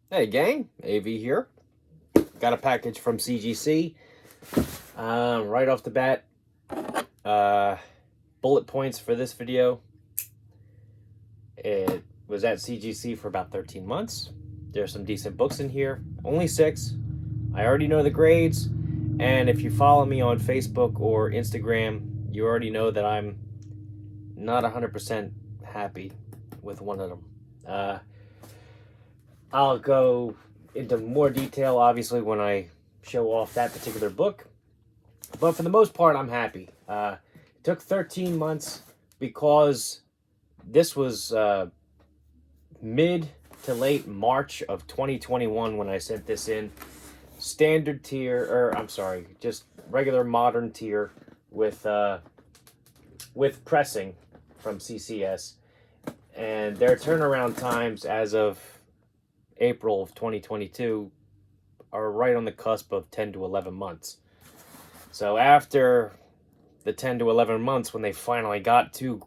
Hey gang, AV here. Got a package from CGC. Right off the bat, bullet points for this video. It was at CGC for about 13 months. There's some decent books in here. Only 6. I already know the grades. And if you follow me on Facebook or Instagram, you already know that I'm not 100% happy with one of them. I'll go into more detail, obviously, when I show off that particular book. But for the most part, I'm happy. It took 13 months because this was mid to late March of 2021 when I sent this in. Standard tier, or I'm sorry, just regular modern tier with pressing from CCS. And their turnaround times as of April of 2022 are right on the cusp of 10 to 11 months. So after the 10 to 11 months, when they finally got to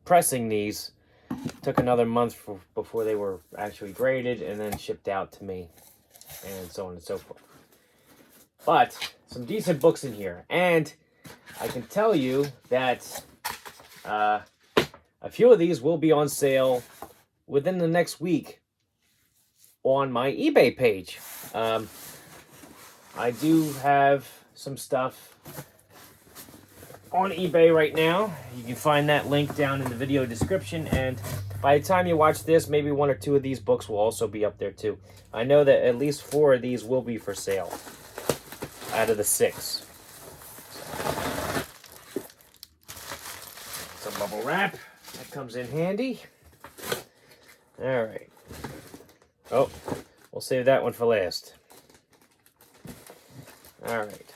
pressing these, took another month before they were actually graded and then shipped out to me, and so on and so forth. But some decent books in here, and I can tell you that a few of these will be on sale within the next week on my eBay page. I do have some stuff on eBay right now. You can find that link down in the video description, and by the time you watch this, maybe 1 or 2 of these books will also be up there too. I know that at least 4 of these will be for sale out of the 6. Some bubble wrap, that comes in handy. All right. Oh, we'll save that one for last. All right.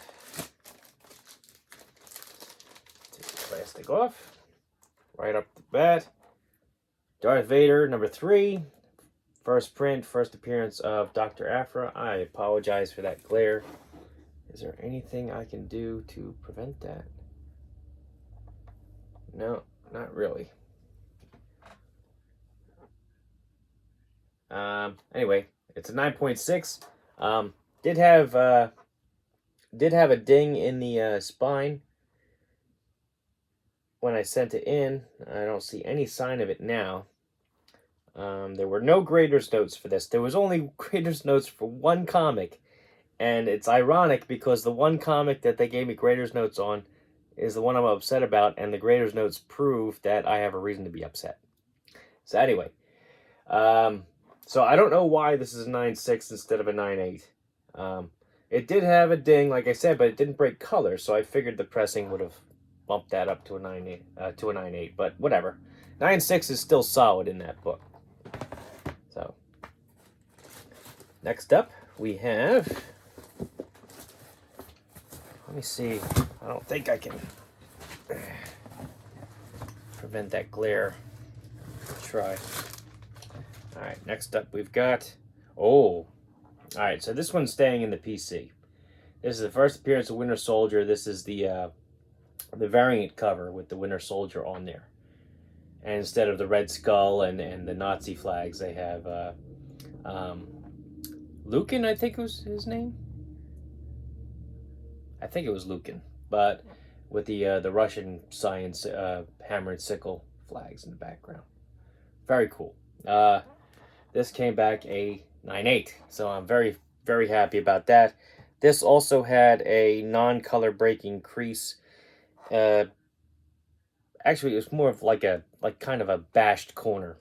Take the plastic off. Right up the bat. Darth Vader, number 3. First print, first appearance of Dr. Aphra. I apologize for that glare. Is there anything I can do to prevent that? No, not really. Anyway, it's a 9.6. Did have a ding in the spine when I sent it in. I don't see any sign of it now. There were no grader's notes for this. There was only grader's notes for one comic, and it's ironic because the one comic that they gave me grader's notes on is the one I'm upset about, and the grader's notes prove that I have a reason to be upset. So anyway, so I don't know why this is a 9.6 instead of a 9.8. It did have a ding, like I said, but it didn't break color, so I figured the pressing would have bumped that up to a 9.8, but whatever. 9.6 is still solid in that book. So, next up, we have, let me see, I don't think I can prevent that glare. Try. All right, next up we've got, all right, so this one's staying in the PC. This is the first appearance of Winter Soldier. This is the variant cover with the Winter Soldier on there. And instead of the Red Skull and the Nazi flags, they have Lucan, I think was his name. I think it was Lucan, but with the Russian science hammer and sickle flags in the background. Very cool. This came back a 9.8, so I'm very, very happy about that. This also had a non-color breaking crease. Actually, it was more of like kind of a bashed corner.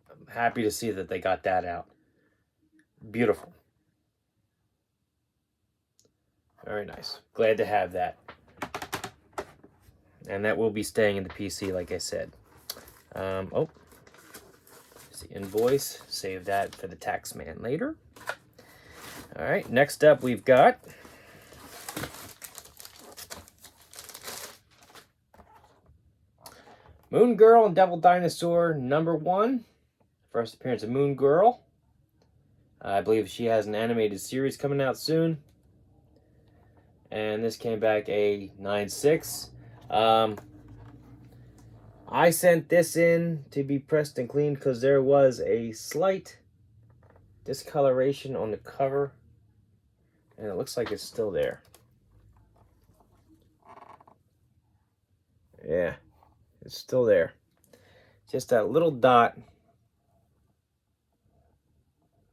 I'm happy to see that they got that out. Beautiful. Very nice. Glad to have that. And that will be staying in the PC, like I said. Oh. The invoice, save that for the tax man later. All right, next up we've got Moon Girl and Devil Dinosaur number 1. First appearance of Moon Girl. I believe she has an animated series coming out soon. And this came back a 9.6. I sent this in to be pressed and cleaned because there was a slight discoloration on the cover, and it looks like it's still there. Yeah, it's still there. Just that little dot.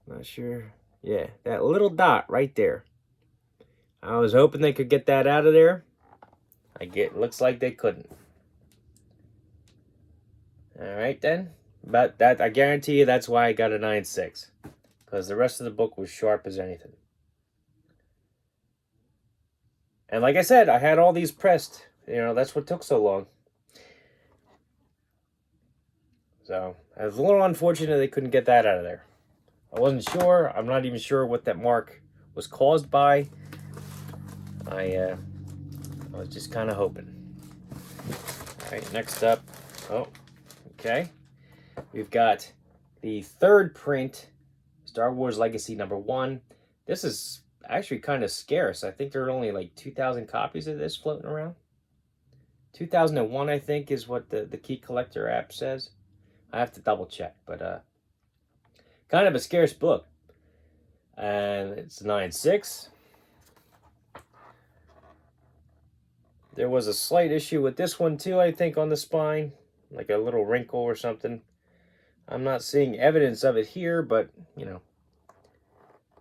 Not sure. Yeah, that little dot right there. I was hoping they could get that out of there. Looks like they couldn't. All right then. But that, I guarantee you, that's why I got a 9.6, because the rest of the book was sharp as anything. And like I said, I had all these pressed. You know, that's what took so long. So it was a little unfortunate they couldn't get that out of there. I wasn't sure. I'm not even sure what that mark was caused by. I was just kind of hoping. All right, next up. Oh, okay. We've got the third print, Star Wars Legacy #1. This is actually kind of scarce. I think there are only like 2,000 copies of this floating around. 2001, I think, is what the Key Collector app says. I have to double check, but kind of a scarce book. And it's 9.6. There was a slight issue with this one too, I think, on the spine, like a little wrinkle or something. I'm not seeing evidence of it here, but, you know,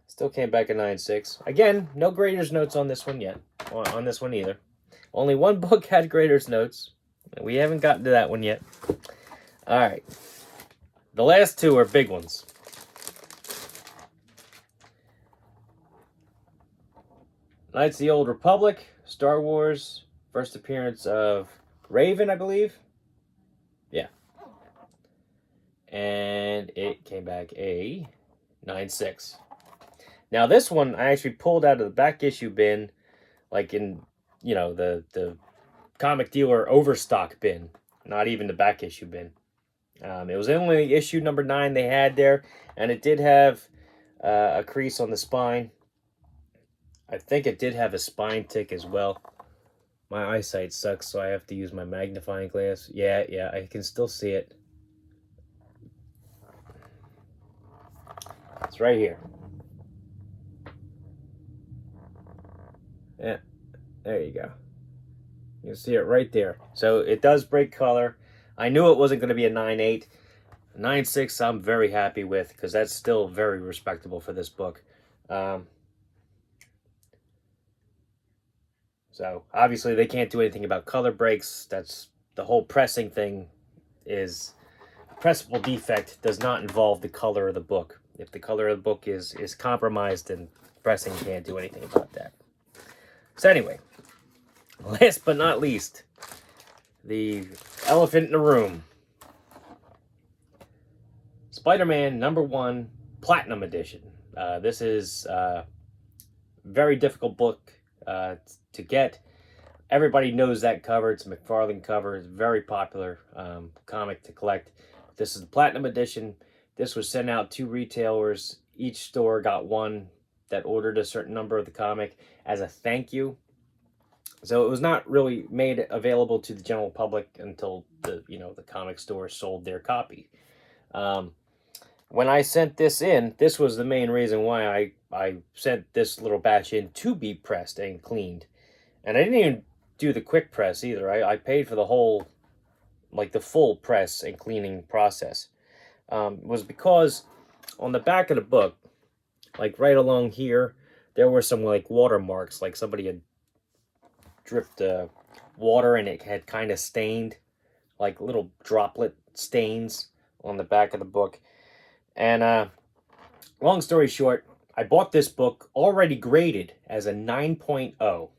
still came back at 9.6. Again, no grader's notes on this one yet, on this one either. Only one book had grader's notes. We haven't gotten to that one yet. All right. The last two are big ones. Knights of the Old Republic, Star Wars, first appearance of Raven, I believe. Yeah. And it came back a 9.6. Now this one I actually pulled out of the back issue bin, like in, you know, the comic dealer overstock bin, not even the back issue bin. It was only issue #9 they had there, and it did have a crease on the spine. I think it did have a spine tick as well. My eyesight sucks, so I have to use my magnifying glass. Yeah, I can still see it. It's right here. Yeah, there you go. You can see it right there. So it does break color. I knew it wasn't going to be a 9.8. 9.6 I'm very happy with, because that's still very respectable for this book. So obviously they can't do anything about color breaks. That's the whole pressing thing. Is pressable defect does not involve the color of the book. If the color of the book is compromised, then pressing can't do anything about that. So anyway, last but not least, the elephant in the room. SpiderMan #1 Platinum Edition. This is a very difficult book to get. Everybody knows that cover. It's a McFarlane cover. It's a very popular comic to collect. This is the Platinum Edition. This was sent out to retailers. Each store got one that ordered a certain number of the comic as a thank you. So it was not really made available to the general public until the comic store sold their copy. When I sent this in, this was the main reason why I sent this little batch in to be pressed and cleaned. And I didn't even do the quick press either. I paid for the whole, like the full press and cleaning process. Was because on the back of the book, like right along here, there were some like watermarks, like somebody had dripped water and it had kind of stained, like little droplet stains on the back of the book. And long story short, I bought this book already graded as a 9.0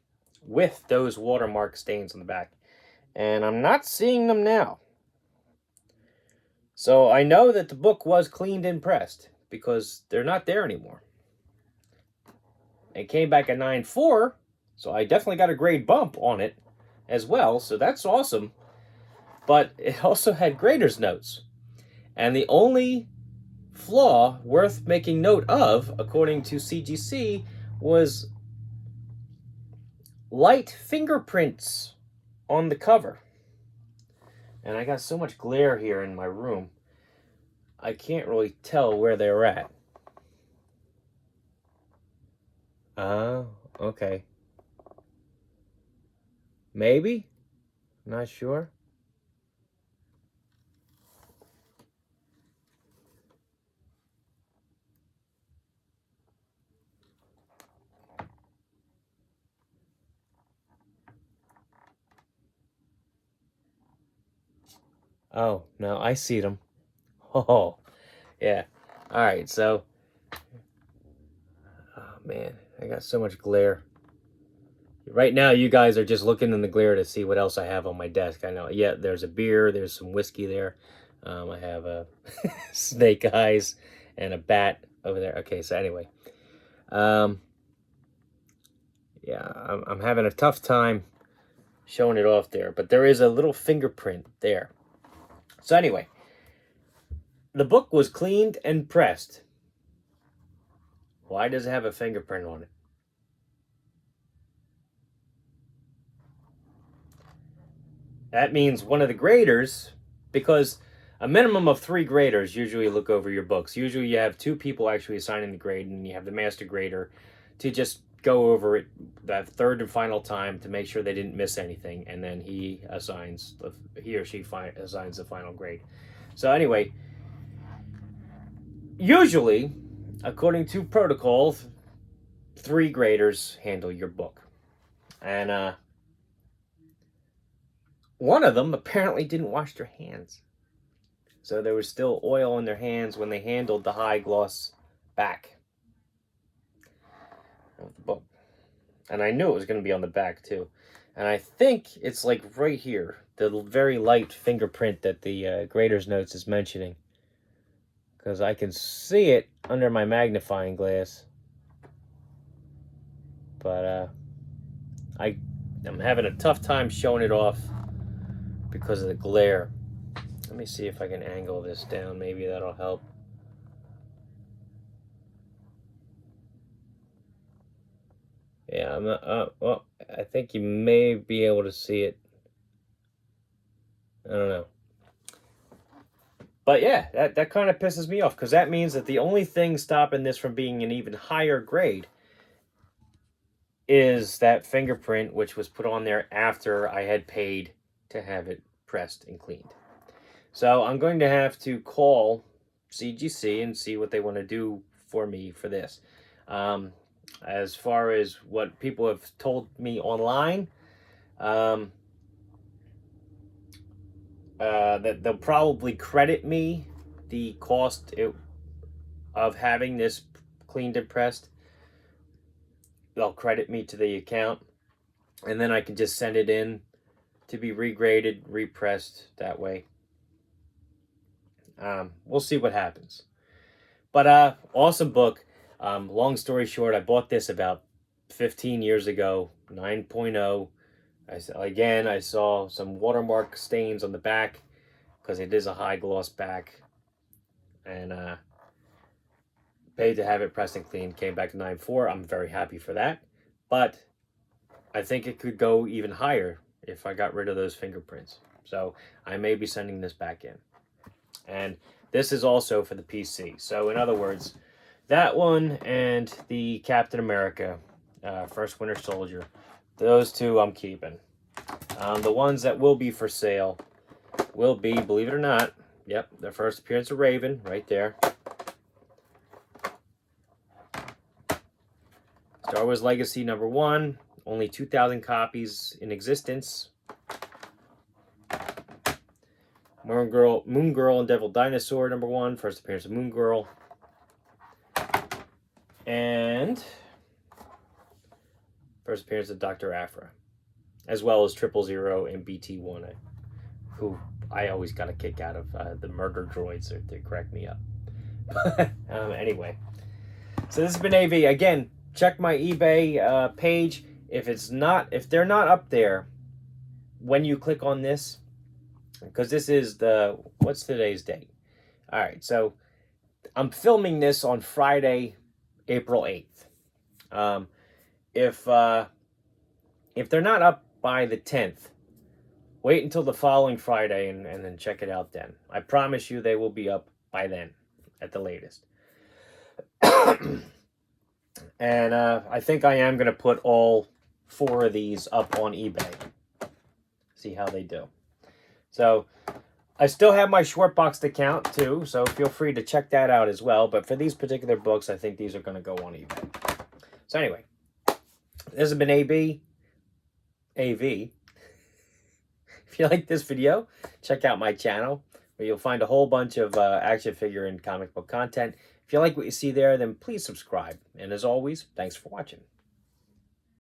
with those watermark stains on the back. And I'm not seeing them now. So I know that the book was cleaned and pressed because they're not there anymore. It came back at 9.4, so I definitely got a grade bump on it as well, so that's awesome. But it also had grader's notes. And the only flaw worth making note of, according to CGC, was light fingerprints on the cover. And I got so much glare here in my room, I can't really tell where they're at. Oh, okay. Maybe? Not sure. Oh, no, I see them. Oh, yeah. All right, so, oh man, I got so much glare. Right now, you guys are just looking in the glare to see what else I have on my desk. I know, yeah, there's a beer, there's some whiskey there. I have a snake eyes and a bat over there. Okay, so anyway, um, yeah, I'm having a tough time showing it off there, but there is a little fingerprint there. So anyway, the book was cleaned and pressed. Why does it have a fingerprint on it? That means one of the graders, because a minimum of 3 graders usually look over your books. Usually you have 2 people actually assigning the grade, and you have the master grader to just go over it that third and final time to make sure they didn't miss anything, and then he or she assigns the final grade. So anyway, usually, according to protocol, 3 graders handle your book. And one of them apparently didn't wash their hands. So there was still oil in their hands when they handled the high gloss back of the book. And I knew it was going to be on the back too. And I think it's like right here, the very light fingerprint that the grader's notes is mentioning. Because I can see it under my magnifying glass. But I'm having a tough time showing it off because of the glare. Let me see if I can angle this down. Maybe that'll help. Yeah, I'm not, well, I think you may be able to see it. I don't know. But yeah, that kind of pisses me off because that means that the only thing stopping this from being an even higher grade is that fingerprint, which was put on there after I had paid to have it pressed and cleaned. So I'm going to have to call CGC and see what they want to do for me for this. As far as what people have told me online, that they'll probably credit me the cost of having this cleaned and pressed. They'll credit me to the account, and then I can just send it in to be regraded, repressed that way. We'll see what happens. But awesome book. Long story short, I bought this about 15 years ago, 9.0. I saw some watermark stains on the back because it is a high gloss back, and paid to have it pressed and cleaned. Came back to 9.4. I'm very happy for that, but I think it could go even higher if I got rid of those fingerprints. So I may be sending this back in. And this is also for the PC. So in other words, that one and the Captain America First Winter Soldier, those two I'm keeping. The ones that will be for sale will be, believe it or not, yep, the first appearance of Raven right there. Star Wars Legacy #1, only 2,000 copies in existence. Moon Girl and Devil Dinosaur #1, first appearance of Moon Girl. And first appearance of Dr. Aphra, as well as 000 and BT1, who I always got a kick out of the murder droids to crack me up. Anyway, so this has been AV. Again, check my eBay page. If they're not up there when you click on this, because this is what's today's date? All right, so I'm filming this on Friday, April 8th. If they're not up by the 10th, wait until the following Friday and then check it out then. I promise you they will be up by then at the latest. And I think I am going to put all 4 of these up on eBay. See how they do. So I still have my Shortboxed account too, so feel free to check that out as well. But for these particular books, I think these are going to go on eBay. So anyway, this has been AV. If you like this video, check out my channel, where you'll find a whole bunch of action figure and comic book content. If you like what you see there, then please subscribe. And as always, thanks for watching.